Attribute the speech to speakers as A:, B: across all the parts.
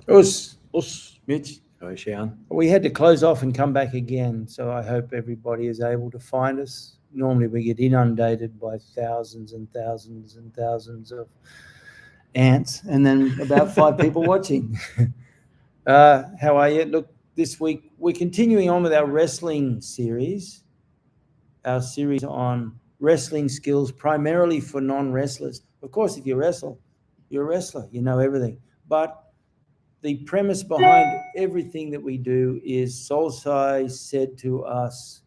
A: Us, Mitch.
B: Sorry, Sharon.
A: We had to close off and come back again, so I hope everybody is able to find us. Normally we get inundated by thousands and thousands and thousands of ants, and then about 5 people watching. How are you? Look, this week we're continuing on with our wrestling series, our series on wrestling skills, primarily for non-wrestlers. Of course, if you wrestle, you're a wrestler, you know everything. But the premise behind everything that we do is Solsai said to us,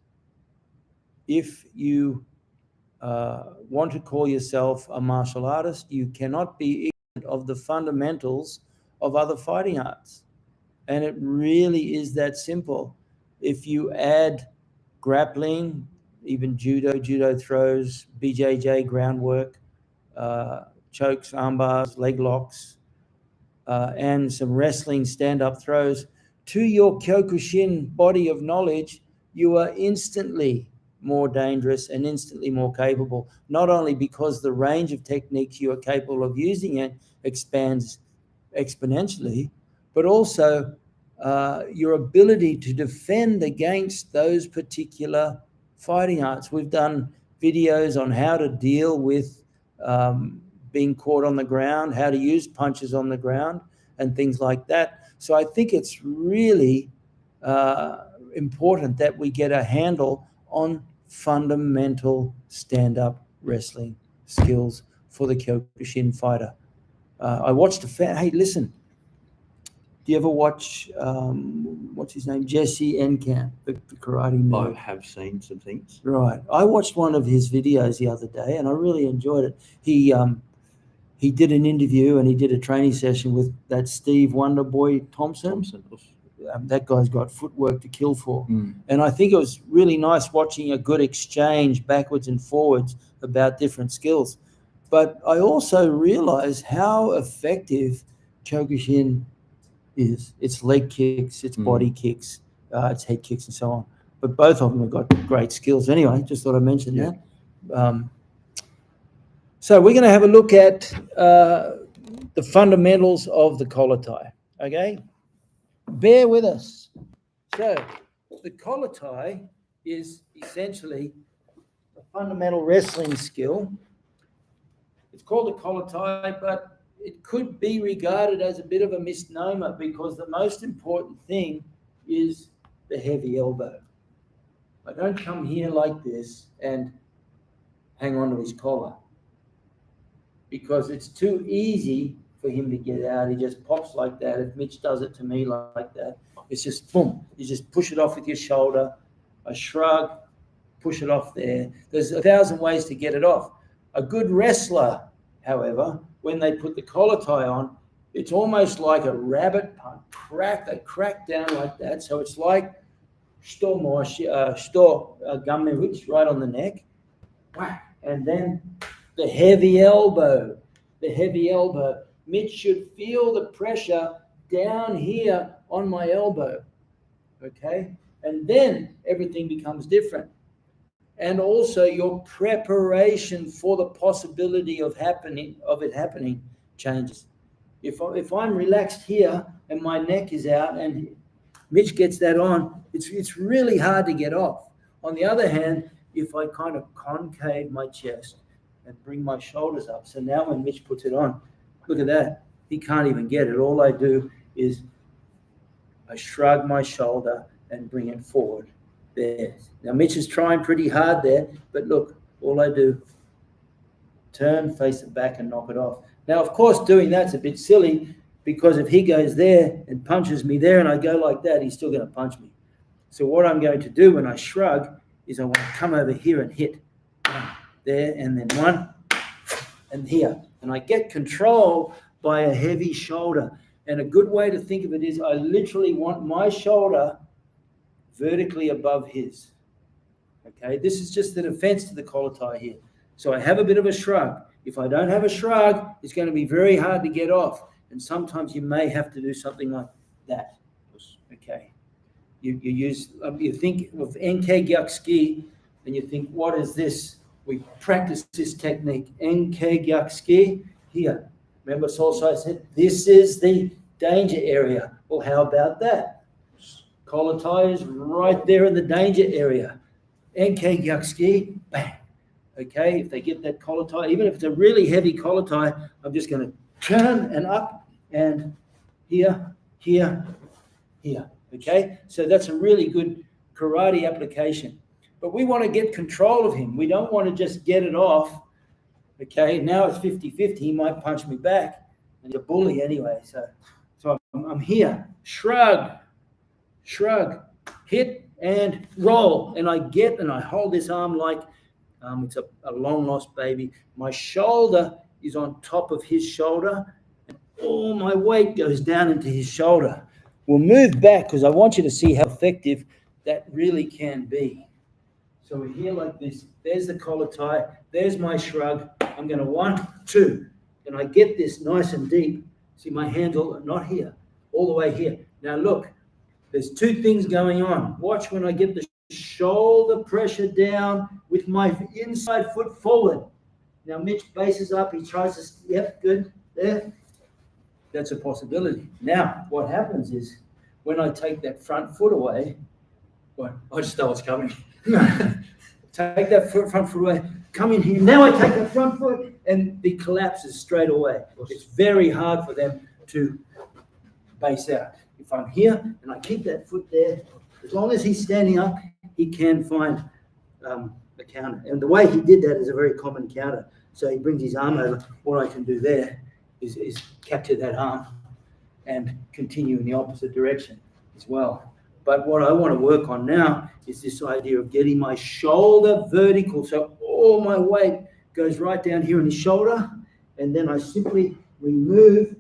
A: if you want to call yourself a martial artist, you cannot be ignorant of the fundamentals of other fighting arts. And it really is that simple. If you add grappling, even judo throws, BJJ groundwork, chokes, arm bars, leg locks, and some wrestling stand-up throws to your Kyokushin body of knowledge, you are instantly more dangerous and instantly more capable, not only because the range of techniques you are capable of using it expands exponentially, but also your ability to defend against those particular fighting arts. We've done videos on how to deal with being caught on the ground, how to use punches on the ground, and things like that. So I think it's really important that we get a handle on fundamental stand-up wrestling skills for the Kyokushin fighter. I watched hey, listen, do you ever watch, what's his name, Jesse Enkamp, the karate
B: I
A: nerd?
B: have seen some things.
A: Right. I watched one of his videos the other day, and I really enjoyed it. He did an interview and he did a training session with that Steve Wonderboy Thompson. That guy's got footwork to kill for. And I think it was really nice watching a good exchange backwards and forwards about different skills. But I also realized how effective Kyokushin is. It's leg kicks, it's body kicks, it's head kicks and so on. But both of them have got great skills. Anyway, just thought I'd mention that. So we're going to have a look at the fundamentals of the collar tie, okay? Bear with us. So the collar tie is essentially a fundamental wrestling skill. It's called a collar tie, but it could be regarded as a bit of a misnomer because the most important thing is the heavy elbow. I don't come here like this and hang on to his collar, because it's too easy for him to get out. He just pops like that. If Mitch does it to me like that, it's just boom. You just push it off with your shoulder, a shrug, push it off there. There's 1,000 ways to get it off. A good wrestler, however, when they put the collar tie on, it's almost like a rabbit punch. They crack down like that. So it's like Gammewich right on the neck. Whack. And then the heavy elbow. Mitch should feel the pressure down here on my elbow, okay? And then everything becomes different. And also your preparation for the possibility of it happening changes. If I'm relaxed here and my neck is out and Mitch gets that on, it's really hard to get off. On the other hand, if I kind of concave my chest and bring my shoulders up, so now when Mitch puts it on, look at that, he can't even get it. All I do is I shrug my shoulder and bring it forward. There. Now Mitch is trying pretty hard there, but look, all I do, turn, face it back and knock it off. Now, of course, doing that's a bit silly, because if he goes there and punches me there and I go like that, he's still going to punch me. So what I'm going to do when I shrug is I want to come over here and hit there, and then one, and here. And I get control by a heavy shoulder. And a good way to think of it is I literally want my shoulder vertically above his. Okay, this is just the defense to the collar tie here. So I have a bit of a shrug. If I don't have a shrug, it's going to be very hard to get off. And sometimes you may have to do something like that. Okay. You think of NK Gyakski and you think, what is this? We practice this technique, NK Gyakski here. Remember Solsai said, this is the danger area. Well, how about that? Collar tie is right there in the danger area. Enke gyakski, bang. Okay, if they get that collar tie, even if it's a really heavy collar tie, I'm just going to turn and up and here, here, here. Okay, so that's a really good karate application. But we want to get control of him. We don't want to just get it off. Okay, now it's 50-50. He might punch me back. And he's a bully anyway. So I'm here. Shrug, hit and roll. And I hold this arm like it's a long-lost baby. My shoulder is on top of his shoulder. And all my weight goes down into his shoulder. We'll move back because I want you to see how effective that really can be. So we're here like this. There's the collar tie. There's my shrug. I'm going to 1, 2. And I get this nice and deep. See, my hands are not here, all the way here. Now look, there's 2 things going on. Watch when I get the shoulder pressure down with my inside foot forward. Now Mitch bases up. He tries to, yep, good, there. That's a possibility. Now, what happens is when I take that front foot away, well, I just know what's coming. Take that front foot away, come in here. Now I take the front foot and the collapses straight away. It's very hard for them to base out. If I'm here and I keep that foot there, as long as he's standing up, he can find the counter. And the way he did that is a very common counter. So he brings his arm over. What I can do there is capture that arm and continue in the opposite direction as well. But what I want to work on now is this idea of getting my shoulder vertical. So all my weight goes right down here in his shoulder. And then I simply remove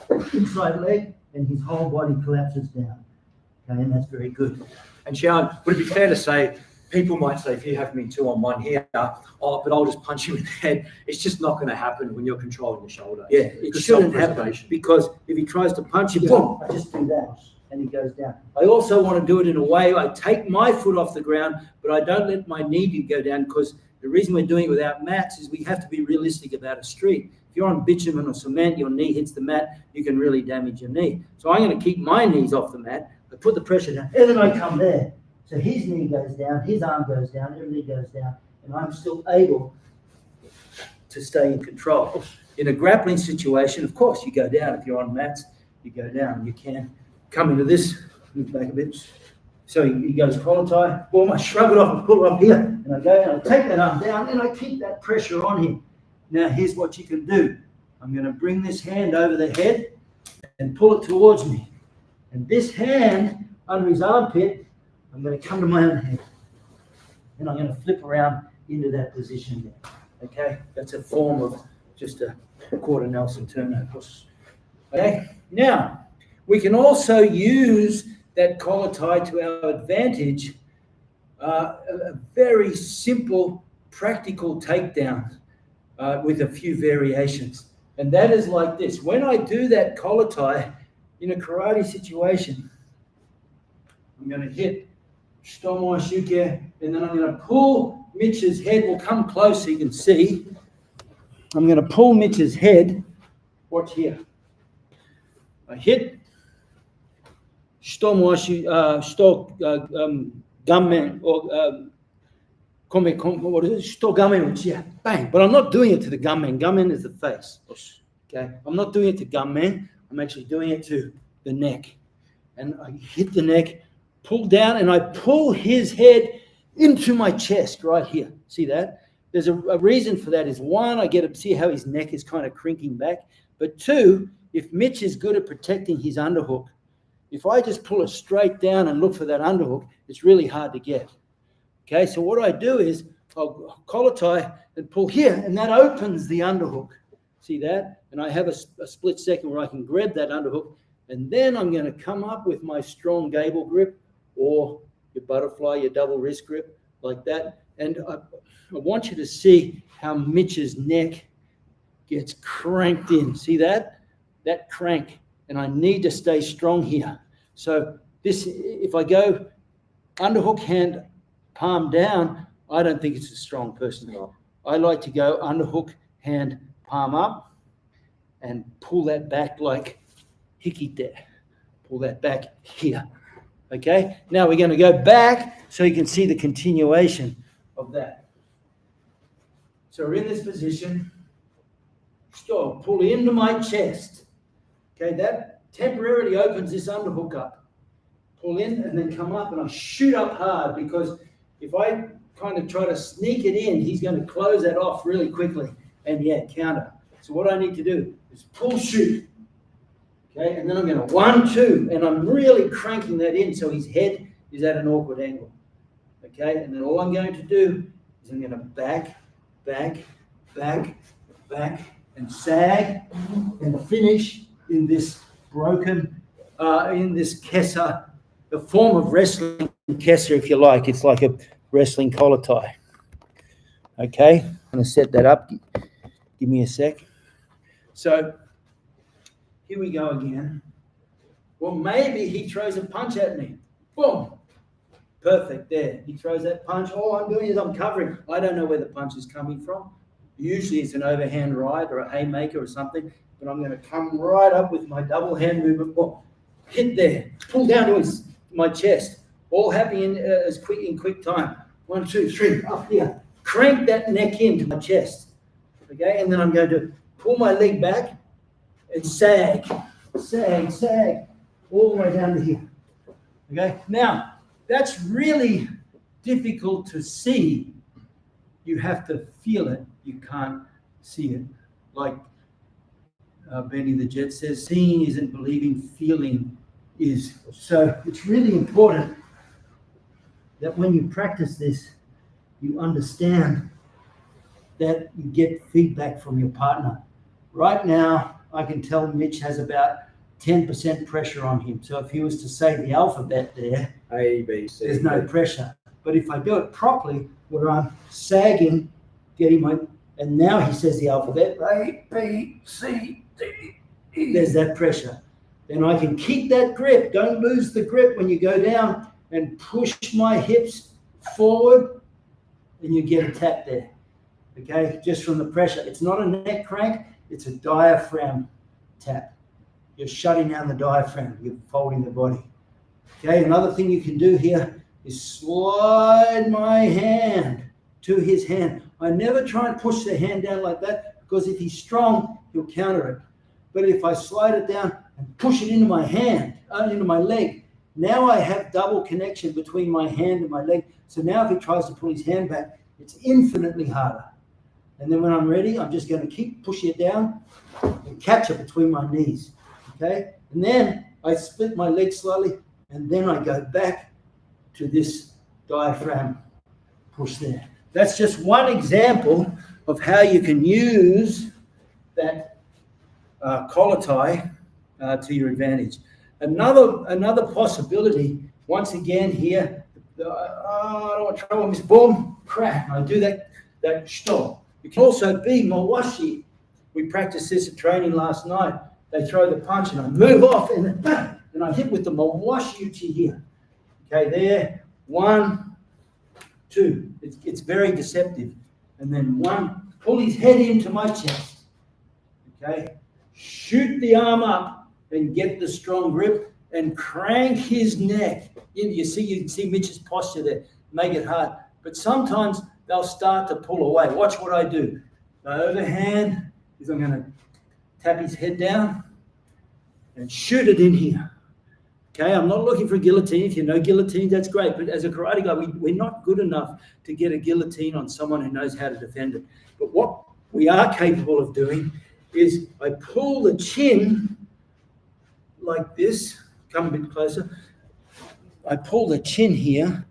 A: the inside leg and his whole body collapses down. Okay, and that's very good.
B: And Shaun, would it be fair to say, people might say, if you have me 2-on-1 here, but I'll just punch him in the head. It's just not going to happen when you're controlling the shoulder.
A: Yeah, it shouldn't happen, because if he tries to punch you, boom, I just do that and he goes down. I also want to do it in a way I take my foot off the ground, but I don't let my knee go down, because the reason we're doing it without mats is we have to be realistic about a street. If you're on bitumen or cement, your knee hits the mat, you can really damage your knee. So I'm going to keep my knees off the mat, I put the pressure down, and then I come there. So his knee goes down, his arm goes down, everything goes down, and I'm still able to stay in control. In a grappling situation, of course, you go down. If you're on mats, you go down. You can come into this, move back a bit. So he goes collar tie, boom, I shrug it off and pull it up here, and I go and I take that arm down, and I keep that pressure on him. Now, here's what you can do. I'm going to bring this hand over the head and pull it towards me. And this hand under his armpit, I'm going to come to my own head, and I'm going to flip around into that position there. Okay, that's a form of just a quarter Nelson turnover. Okay, now we can also use that collar tie to our advantage. A very simple, practical takedown with a few variations, and that is like this. When I do that collar tie in a karate situation, I'm going to hit Stomo Shuke, and then I'm going to pull Mitch's head. We'll come close so you can see. I'm going to pull Mitch's head. Watch here. I hit Stomo Gamen, or what is it? Sto Gamen, yeah, bang. But I'm not doing it to the Gamen. Gamen is the face. Okay, I'm not doing it to Gamen. I'm actually doing it to the neck. And I hit the neck, pull down, and I pull his head into my chest right here. See that? There's a reason for that. Is one, I get to see how his neck is kind of crinking back. But two, if Mitch is good at protecting his underhook, if I just pull it straight down and look for that underhook, it's really hard to get. Okay, so what I do is I'll collar tie and pull here, and that opens the underhook. See that? And I have a split second where I can grab that underhook, and then I'm going to come up with my strong gable grip, or your butterfly, your double wrist grip, like that. And I want you to see how Mitch's neck gets cranked in. See that? That crank. And I need to stay strong here. So this, if I go underhook hand, palm down, I don't think it's a strong person. I like to go underhook hand, palm up, and pull that back like hikite. Pull that back here. Okay, now we're going to go back so you can see the continuation of that. So we're in this position. Stop, pull into my chest. Okay, that temporarily opens this underhook up. Pull in and then come up, and I shoot up hard, because if I kind of try to sneak it in, he's going to close that off really quickly and counter. So what I need to do is pull, shoot. Okay, and then I'm going to 1, 2, and I'm really cranking that in so his head is at an awkward angle. Okay, and then all I'm going to do is I'm going to back, and sag, and finish in this broken, in this kesa, the form of wrestling kesa, if you like. It's like a wrestling collar tie. Okay, I'm going to set that up. Give me a sec. So here we go again. Well, maybe he throws a punch at me. Boom. Perfect there. He throws that punch. All I'm doing is I'm covering. I don't know where the punch is coming from. Usually it's an overhand right or a haymaker or something, but I'm going to come right up with my double hand movement. Boom. Hit there. Pull down to my chest. All happy in quick time. 1, 2, 3. Up here. Crank that neck into my chest. Okay, and then I'm going to pull my leg back and sag, all the way down to here. Okay, now that's really difficult to see. You have to feel it. You can't see it. Like Benny the Jet says, seeing isn't believing, feeling is. So it's really important that when you practice this, you understand that you get feedback from your partner. Right now, I can tell Mitch has about 10% pressure on him. So if he was to say the alphabet there,
B: A, B, C,
A: there's no pressure. But if I do it properly, where I'm sagging, getting my, and now he says the alphabet, A, B, C, D, E. There's that pressure. Then I can keep that grip. Don't lose the grip when you go down, and push my hips forward, and you get a tap there. Okay, just from the pressure. It's not a neck crank, it's a diaphragm tap. You're shutting down the diaphragm, you're folding the body. Okay, another thing you can do here is slide my hand to his hand. I never try and push the hand down like that, because if he's strong, he'll counter it. But if I slide it down and push it into my hand, into my leg, now I have double connection between my hand and my leg. So now if he tries to pull his hand back, it's infinitely harder. And then when I'm ready, I'm just going to keep pushing it down and catch it between my knees. Okay? And then I split my leg slowly, and then I go back to this diaphragm push there. That's just one example of how you can use that collar tie to your advantage. Another possibility, once again here, I don't want to trouble this, boom, crack. I do that stop. It can also be mawashi. We practiced this at training last night. They throw the punch and I move off and I hit with the mawashi uchi here. Okay, there, 1, 2. It's very deceptive. And then 1, pull his head into my chest. Okay, shoot the arm up and get the strong grip and crank his neck. You can see Mitch's posture there. Make it hard. But sometimes they'll start to pull away. Watch what I do. The overhand is I'm going to tap his head down and shoot it in here. Okay, I'm not looking for a guillotine. If you know guillotines, that's great. But as a karate guy, we're not good enough to get a guillotine on someone who knows how to defend it. But what we are capable of doing is I pull the chin like this. Come a bit closer. I pull the chin here,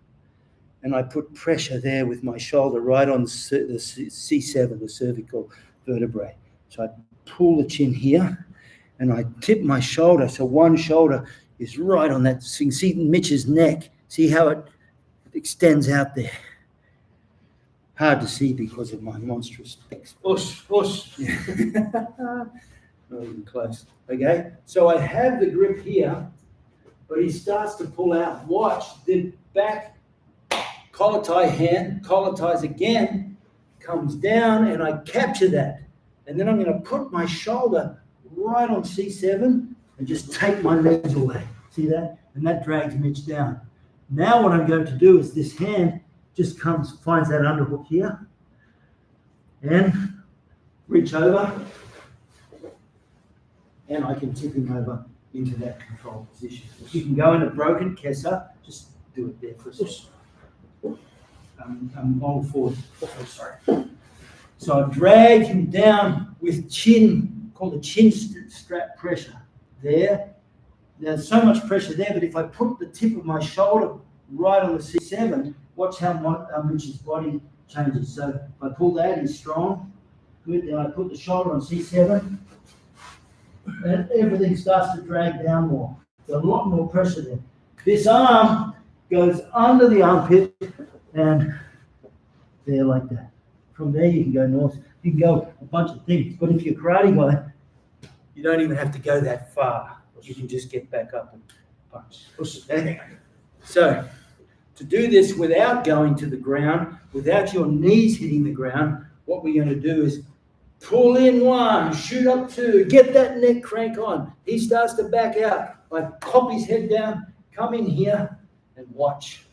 A: and I put pressure there with my shoulder right on the C7, the cervical vertebrae. So I pull the chin here, and I tip my shoulder. So one shoulder is right on that. So you can see Mitch's neck. See how it extends out there. Hard to see because of my monstrous pecs. Whoosh. Yeah. Not even close. Okay, so I have the grip here, but he starts to pull out. Watch the back collar tie hand, collar ties again, comes down, and I capture that. And then I'm going to put my shoulder right on C7 and just take my legs away. See that? And that drags Mitch down. Now what I'm going to do is this hand just finds that underhook here, and reach over, and I can tip him over into that control position. If you can go in a broken kesa, just do it there for a second. I'm all forward. Oh, sorry. So I drag him down with chin, called the chin strap pressure. There. There's so much pressure there, but if I put the tip of my shoulder right on the C7, watch how Mitch's body changes. So if I pull that, he's strong. Good. Then I put the shoulder on C7, and everything starts to drag down more. There's a lot more pressure there. This arm goes under the armpit and there like that. From there you can go north. You can go a bunch of things. But if you're a karate guy, you don't even have to go that far. You can just get back up and punch. Okay? So to do this without going to the ground, without your knees hitting the ground, what we're going to do is pull in one, shoot up two, get that neck crank on. He starts to back out. I pop his head down, come in here, and watch.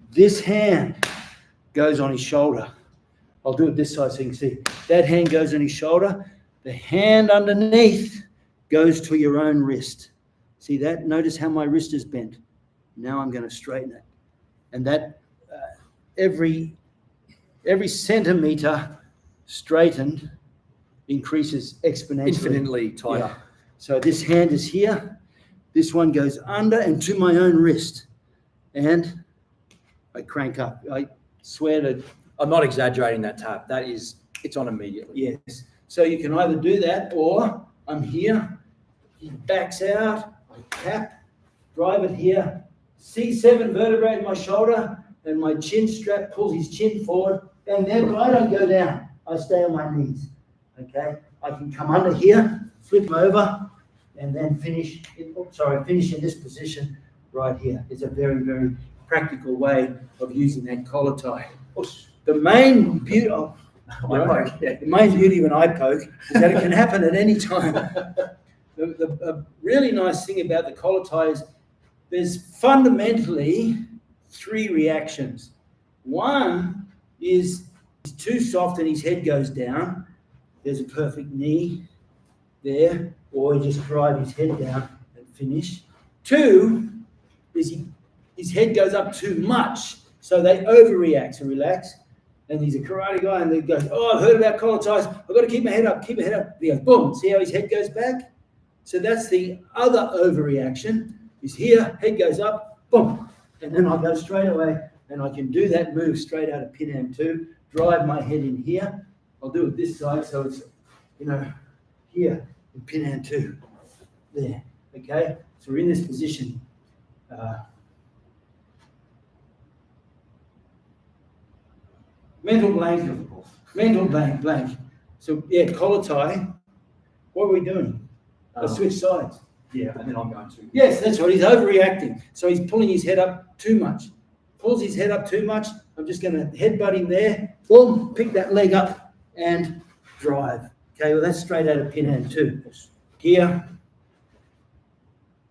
A: This hand goes on his shoulder. I'll do it this side so you can see. That hand goes on his shoulder. The hand underneath goes to your own wrist. See that? Notice how my wrist is bent. Now I'm going to straighten it. And that every centimeter straightened increases exponentially.
B: Infinitely tighter.
A: Yeah. So this hand is here. This one goes under and to my own wrist. And I crank up. I swear to...
B: I'm not exaggerating that tap. It's on immediately.
A: Yes. So you can either do that or I'm here. He backs out. I tap, drive it here. C7 vertebrae in my shoulder and my chin strap pulls his chin forward. And then I don't go down. I stay on my knees. Okay? I can come under here, flip him over, and then finish in this position right here. It's a very, very practical way of using that collar tie. The main beauty of the main beauty of an eye poke is that it can happen at any time. The really nice thing about the collar tie is there's fundamentally three reactions. One is he's too soft and his head goes down. There's a perfect knee there, or he just drive his head down and finish. Two is his head goes up too much, so they overreact. So relax. And he's a karate guy, and he goes, "Oh, I've heard about collar ties. I've got to keep my head up, keep my head up." He goes, boom. See how his head goes back? So that's the other overreaction. Is here, head goes up, boom. And then I go straight away, and I can do that move straight out of pin hand 2, drive my head in here. I'll do it this side, so it's, here in pin hand 2. There, okay? So we're in this position. Mental blank. So, yeah, collar tie. What are we doing? Let's switch sides.
B: Yeah, and then I'm going to.
A: Yes, that's right. He's overreacting. So he's pulling his head up too much. Pulls his head up too much. I'm just going to headbutt him there. Boom, pick that leg up and drive. Okay, well, that's straight out of pin hand 2. Here.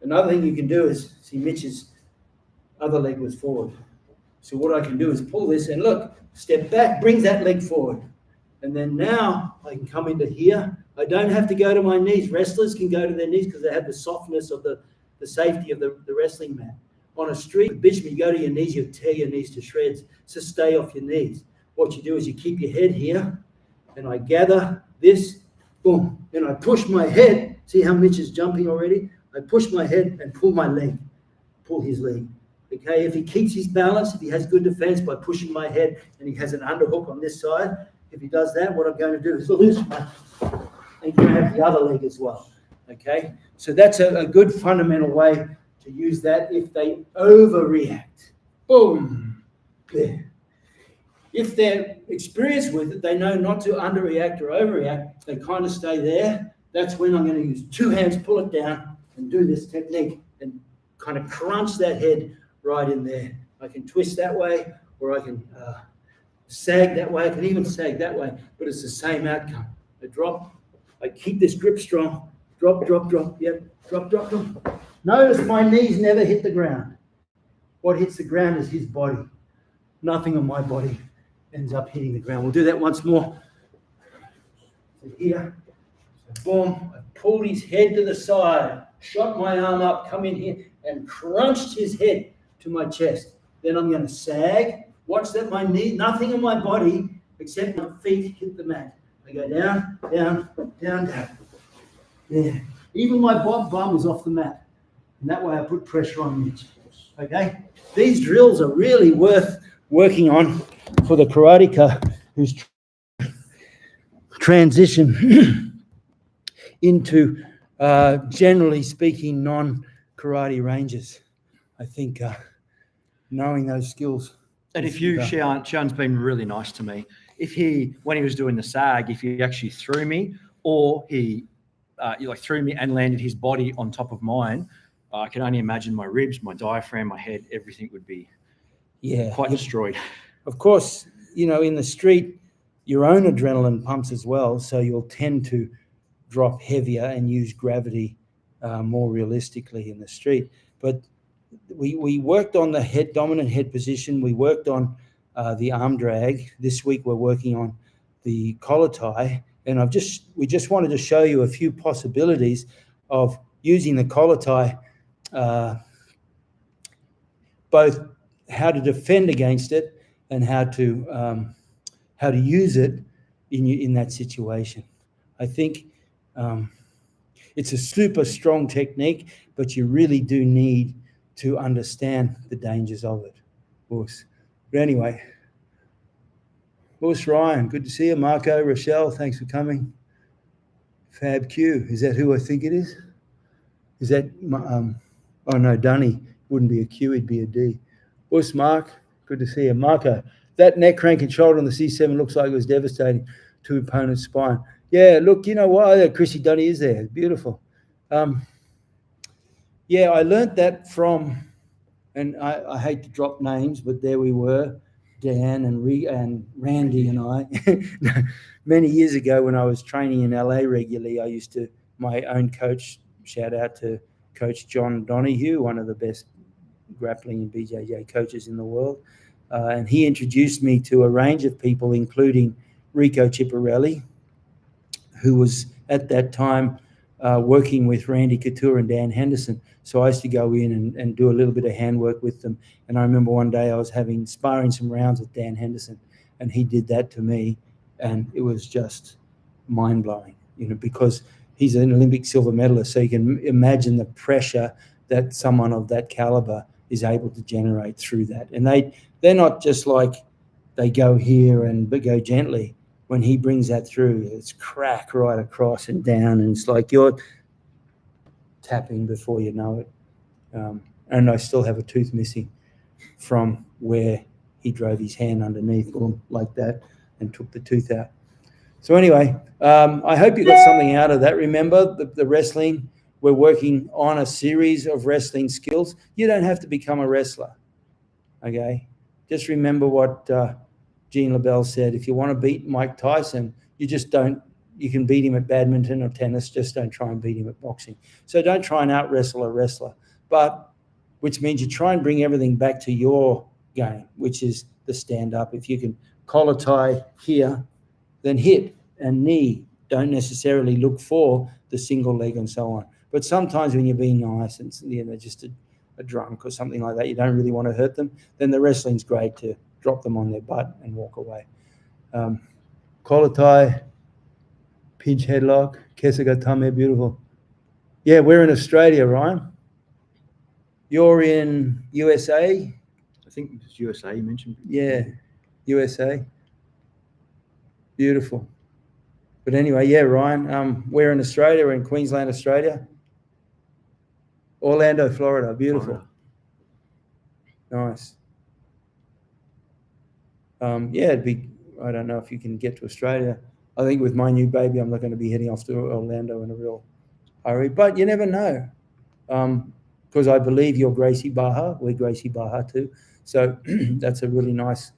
A: Another thing you can do is, see, Mitch's other leg was forward. So what I can do is pull this and look, step back, brings that leg forward. And then now I can come into here. I don't have to go to my knees. Wrestlers can go to their knees because they have the softness of the safety of the wrestling mat. On a street, bitchman, you go to your knees, you tear your knees to shreds. So stay off your knees. What you do is you keep your head here, and I gather this, boom, and I push my head. See how Mitch is jumping already? I push my head and pull my leg, pull his leg. Okay, if he keeps his balance, if he has good defense by pushing my head and he has an underhook on this side, if he does that, what I'm going to do is loose my, and you have the other leg as well. Okay, so that's a good fundamental way to use that if they overreact. Boom, there. If they're experienced with it, they know not to underreact or overreact. They kind of stay there. That's when I'm going to use 2 hands, pull it down, and do this technique and kind of crunch that head right in there. I can twist that way, or I can sag that way. I can even sag that way, but it's the same outcome. I drop, I keep this grip strong, Drop, drop, drop. Yep. Drop, drop, drop. Notice my knees never hit the ground. What hits the ground is his body. Nothing on my body ends up hitting the ground. We'll do that once more. So here, boom, I pulled his head to the side, shot my arm up, come in here, and crunched his head to my chest. Then I'm going to sag. Watch that my knee, nothing on my body except my feet hit the mat. I go down, down, down, down. Yeah. Even my bum is off the mat. And that way I put pressure on Mitch. Okay? These drills are really worth working on for the karateka who's transition into, generally speaking, non-karate ranges. I think knowing those skills.
B: And if you, Sean's been really nice to me. When he was doing the sag, if he actually threw me or he threw me and landed his body on top of mine, I can only imagine my ribs, my diaphragm, my head, everything would be quite destroyed.
A: Of course, in the street, your own adrenaline pumps as well, so you'll tend to drop heavier and use gravity more realistically in the street. But we worked on the dominant head position. We worked on the arm drag. This week we're working on the collar tie, and we just wanted to show you a few possibilities of using the collar tie, both how to defend against it and how to use it in that situation. I think it's a super strong technique, but you really do need to understand the dangers of it. But anyway, Ryan, good to see you. Marco, Rochelle, thanks for coming. Fab Q, is that who I think it is? Is that, oh no, Dunny wouldn't be a Q, he'd be a D. Mark, good to see you. Marco, that neck crank and shoulder on the C7 looks like it was devastating to opponent's spine. Yeah, look, you know what? Chrissy Dunny is there. Beautiful. Yeah, I learned that from, and I hate to drop names, but there we were, Dan and Randy and I. Many years ago when I was training in LA regularly, I used to, my own coach, shout out to Coach John Donahue, one of the best grappling and BJJ coaches in the world. And he introduced me to a range of people, including Rico Ciparelli, who was at that time working with Randy Couture and Dan Henderson. So I used to go in and do a little bit of handwork with them. And I remember one day I was sparring some rounds with Dan Henderson, and he did that to me. And it was just mind-blowing, because he's an Olympic silver medalist. So you can imagine the pressure that someone of that caliber is able to generate through that. And they're not just like they go here and go gently. When he brings that through, it's crack right across and down, and it's like you're tapping before you know it. And I still have a tooth missing from where he drove his hand underneath like that and took the tooth out. So anyway, I hope you got something out of that. Remember, the wrestling, we're working on a series of wrestling skills. You don't have to become a wrestler, okay? Just remember what Gene LaBelle said. If you want to beat Mike Tyson, you can beat him at badminton or tennis, just don't try and beat him at boxing. So don't try and out-wrestle a wrestler, which means you try and bring everything back to your game, which is the stand-up. If you can collar tie here, then hit and knee. Don't necessarily look for the single leg and so on. But sometimes when you're being nice and just a drunk or something like that, you don't really want to hurt them, then the wrestling's great to drop them on their butt and walk away. Collar tie, pinch headlock, kesagatame, beautiful. Yeah, we're in Australia, Ryan. You're in USA?
B: I think it's USA you mentioned.
A: Yeah, USA. Beautiful. But anyway, yeah, Ryan, we're in Australia. We're in Queensland, Australia. Orlando, Florida. Beautiful. Florida. Nice. Yeah, I don't know if you can get to Australia. I think with my new baby, I'm not going to be heading off to Orlando in a real hurry. But you never know. Because I believe you're Gracie Baja. We're Gracie Baja too. So that's a really nice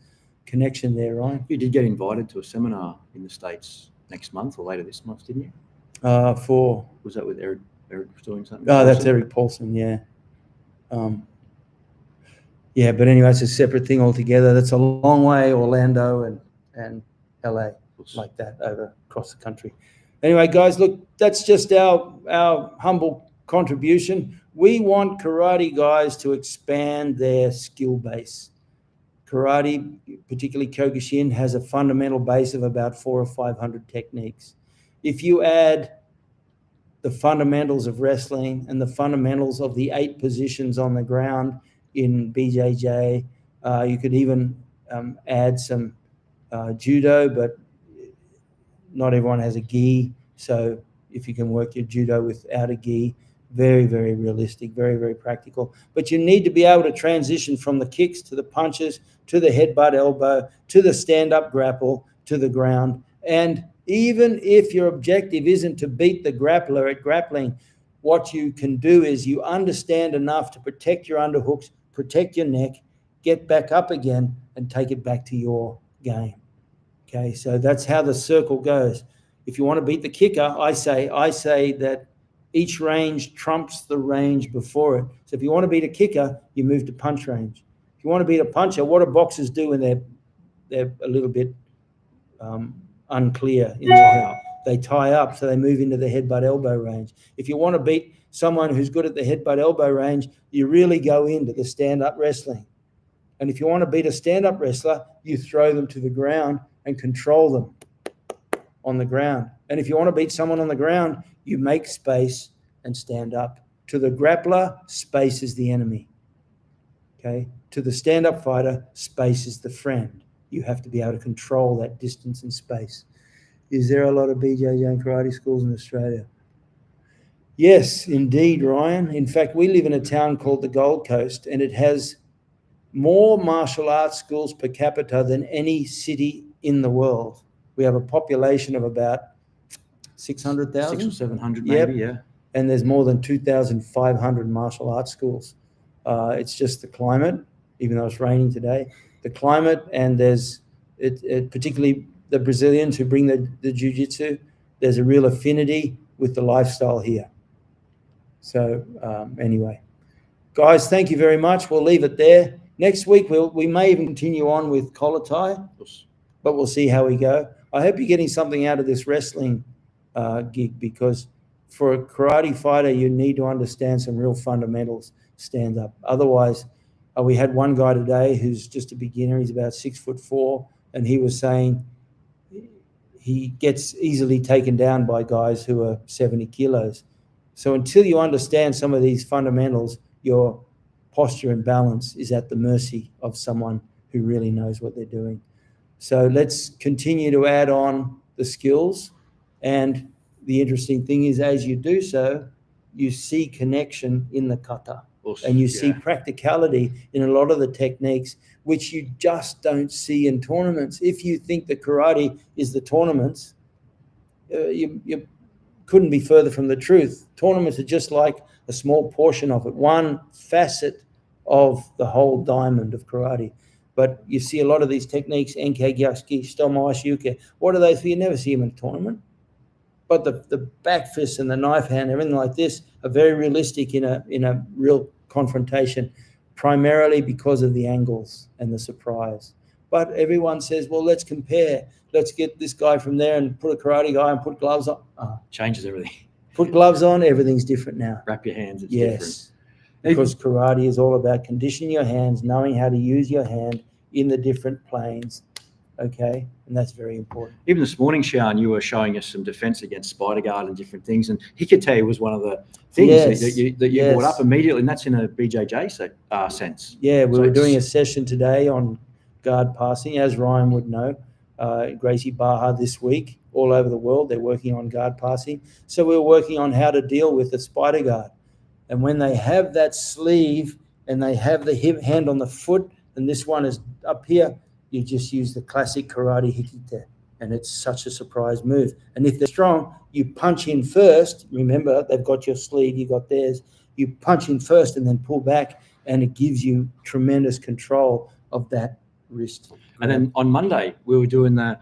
A: connection there, Ryan.
B: You did get invited to a seminar in the States next month or later this month, didn't you?
A: For
B: Was that with Eric? Eric was doing something?
A: Oh, that's Eric Paulson, yeah. Yeah, but anyway, it's a separate thing altogether. That's a long way, Orlando and LA, like that, over across the country. Anyway, guys, look, that's just our humble contribution. We want karate guys to expand their skill base. Karate, particularly Kyokushin, has a fundamental base of about 400 or 500 techniques. If you add the fundamentals of wrestling and the fundamentals of the 8 positions on the ground in BJJ, you could even add some judo, but not everyone has a gi. So if you can work your judo without a gi, very, very realistic, very, very practical. But you need to be able to transition from the kicks to the punches, to the headbutt elbow, to the stand-up grapple, to the ground. And even if your objective isn't to beat the grappler at grappling, what you can do is you understand enough to protect your underhooks, protect your neck, get back up again, and take it back to your game. Okay, so that's how the circle goes. If you want to beat the kicker, I say that each range trumps the range before it. So if you want to beat a kicker, you move to punch range. If you want to beat a puncher, what do boxers do when they're a little bit unclear in their head? They tie up, so they move into the headbutt elbow range. If you want to beat someone who's good at the headbutt elbow range, you really go into the stand-up wrestling. And if you want to beat a stand-up wrestler, you throw them to the ground and control them on the ground. And if you want to beat someone on the ground, you make space and stand up. To the grappler, space is the enemy. Okay? To the stand-up fighter, space is the friend. You have to be able to control that distance and space. Is there a lot of BJJ and karate schools in Australia? Yes, indeed, Ryan. In fact, we live in a town called the Gold Coast, and it has more martial arts schools per capita than any city in the world. We have a population of about 600,000?
B: 600 or 700 maybe, yeah.
A: And there's more than 2,500 martial arts schools. It's just the climate, even though it's raining today, the climate, and there's particularly the Brazilians who bring the Jiu-Jitsu, there's a real affinity with the lifestyle here. So anyway, guys, thank you very much. We'll leave it there. Next week, we may even continue on with collar tie, but we'll see how we go. I hope you're getting something out of this wrestling gig, because for a karate fighter, you need to understand some real fundamentals, stand up. Otherwise, we had one guy today who's just a beginner. He's about 6'4", and he was saying he gets easily taken down by guys who are 70 kilos. So until you understand some of these fundamentals, your posture and balance is at the mercy of someone who really knows what they're doing. So let's continue to add on the skills. And the interesting thing is, as you do so, you see connection in the kata. And you see practicality in a lot of the techniques, which you just don't see in tournaments. If you think that karate is the tournaments, you couldn't be further from the truth. Tournaments are just like a small portion of it, one facet of the whole diamond of karate. But you see a lot of these techniques, enke, gyatsuki, stomawashi, uke. What are those? You never see them in a tournament. But the back fist and the knife hand, everything like this, are very realistic in a real confrontation, primarily because of the angles and the surprise. But everyone says, well, let's compare. Let's get this guy from there and put a karate guy and put gloves on.
B: Changes everything.
A: Put gloves on, everything's different now.
B: Wrap your hands, it's different.
A: Because karate is all about conditioning your hands, knowing how to use your hand in the different planes. Okay, and that's very important.
B: Even this morning, Sean, you were showing us some defense against spider guard and different things, and hikite was one of the things that you brought up immediately, and that's in a BJJ sense.
A: Yeah, we were doing a session today on guard passing, as Ryan would know. Gracie Baja this week, all over the world, they're working on guard passing. So we were working on how to deal with the spider guard. And when they have that sleeve and they have the hand on the foot, and this one is up here, you just use the classic karate hikite, and it's such a surprise move. And if they're strong, you punch in first. Remember, they've got your sleeve, you got theirs. You punch in first and then pull back, and it gives you tremendous control of that wrist.
B: And then on Monday, we were doing the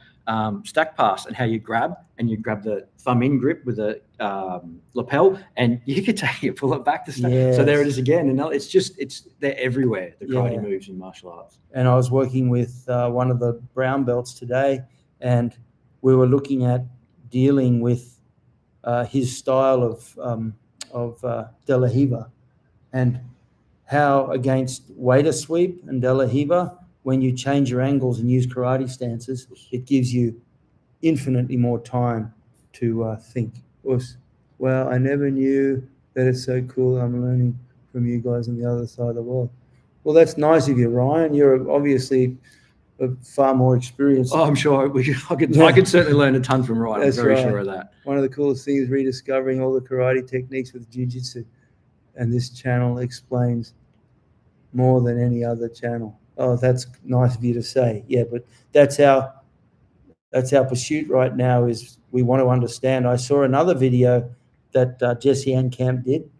B: stack pass and how you grab the thumb in grip with the lapel, and you could take it, pull it back to stack. So there it is again. And they're everywhere, the karate moves in martial arts.
A: And I was working with one of the brown belts today, and we were looking at dealing with his style of De La Riva, and how against waiter sweep and De La Riva, when you change your angles and use karate stances, it gives you infinitely more time to think. Well, I never knew that. It's so cool. I'm learning from you guys on the other side of the world. Well, that's nice of you, Ryan. You're obviously far more experienced.
B: Oh, I'm sure I could certainly learn a ton from Ryan.
A: That's
B: I'm very
A: right.
B: sure of that.
A: One of the coolest things is rediscovering all the karate techniques with Jiu-Jitsu. And this channel explains more than any other channel. Oh, that's nice of you to say. Yeah, but that's our pursuit right now, is we want to understand. I saw another video that Jesse Ankamp did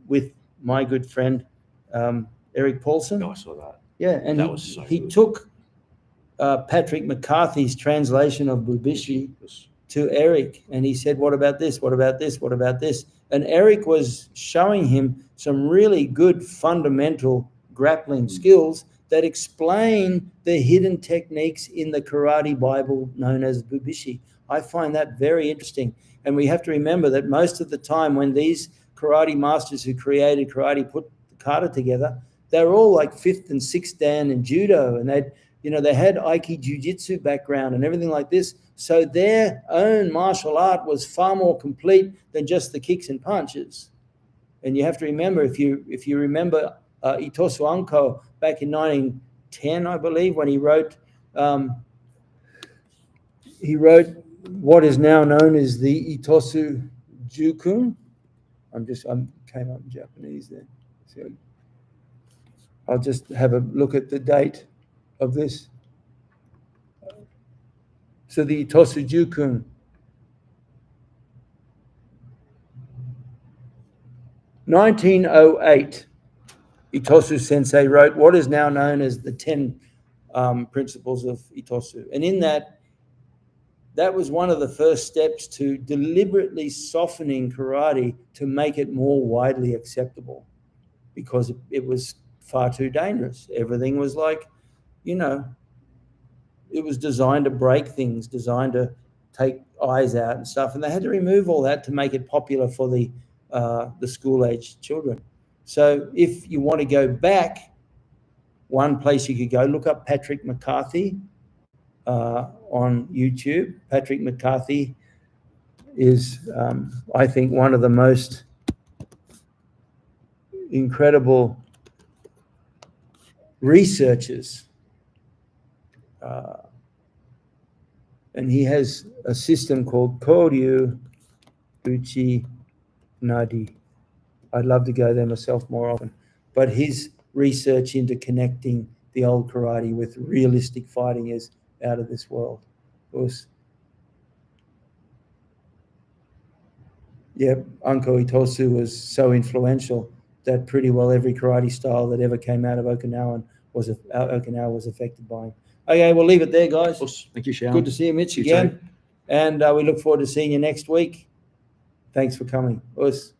A: with my good friend Eric Paulson.
B: Oh, I saw that.
A: Yeah, and he took Patrick McCarthy's translation of Bubishi to Eric, and he said, what about this? What about this? What about this? And Eric was showing him some really good fundamental grappling skills that explain the hidden techniques in the karate Bible known as Bubishi. I find that very interesting. And we have to remember that most of the time when these karate masters who created karate put the kata together, they were all like 5th and 6th Dan and judo, and they had Aiki Jiu-Jitsu background and everything like this. So their own martial art was far more complete than just the kicks and punches. And you have to remember, if you remember Itosu Anko back in 1910, I believe, when he wrote what is now known as the Itosu Jukun. I came up in Japanese there. So I'll just have a look at the date of this. So the Itosu Jukun, 1908, Itosu Sensei wrote what is now known as the 10 principles of Itosu. And in that was one of the first steps to deliberately softening karate to make it more widely acceptable, because it was far too dangerous. Everything was like, it was designed to break things, designed to take eyes out and stuff. And they had to remove all that to make it popular for the school-age children. So if you want to go back, one place you could go, look up Patrick McCarthy on YouTube. Patrick McCarthy is, I think, one of the most incredible researchers. And he has a system called Koryu Uchi Nadi. I'd love to go there myself more often. But his research into connecting the old karate with realistic fighting is out of this world. Of course. Yeah, Anko Itosu was so influential that pretty well every karate style that ever came out of Okinawa was affected by him. Okay, we'll leave it there, guys.
B: Thank you, Shaun.
A: Good to see you, Mitch, again. And we look forward to seeing you next week. Thanks for coming. Us.